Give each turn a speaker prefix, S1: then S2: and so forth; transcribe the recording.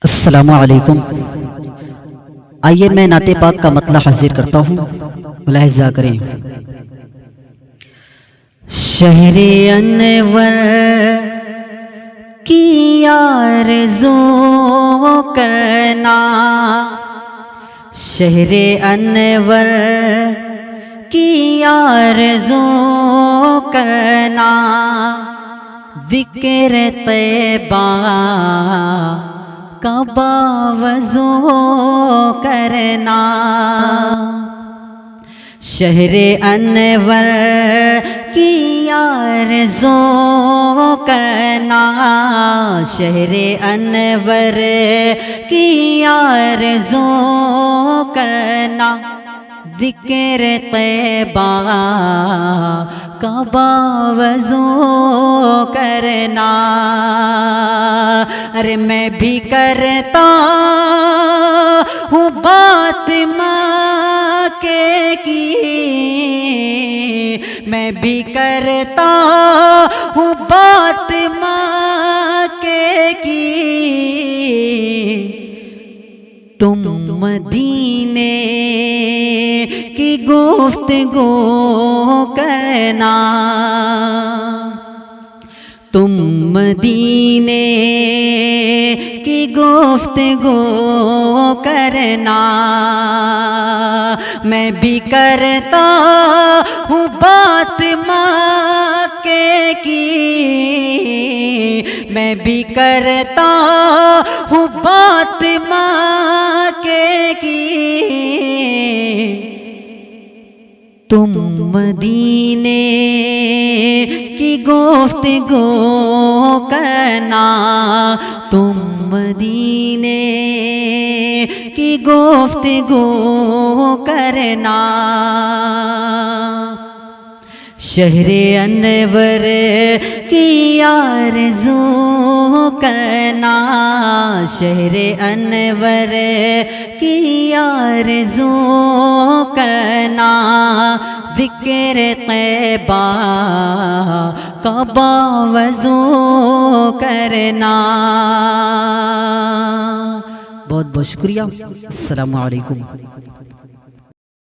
S1: السلام علیکم۔ آئیے میں نعت پاک کا مطلع حاضر کرتا ہوں، ملاحظہ کریں۔ شہر انور کی آرزو کرنا، شہر انور کی آرزو کرنا، ذکر طیبہ کا باوضو کرنا، شہر انور کی آرزو کرنا، شہر انور کی آرزو کرنا، ذکر طیبہ کا باوضو کرنا۔ ارے میں بھی کرتا ہوں بات مکے کی، میں بھی کرتا ہوں بات مکے کی، تم مدینے کی گفتگو کرنا، تم مدینے کی گفتگو کرنا، میں بھی کرتا ہوں بات مکے کی، میں بھی کرتا ہوں بات مکے کی، تم مدینے کی گفتگو کرنا، تم مدینے کی گفتگو کرنا، شہر انور کی آرزو کرنا، شہر انور کی آرزو کرنا، ذکر طیبہ کا باوضو کرنا۔ بہت بہت شکریہ۔ السلام علیکم۔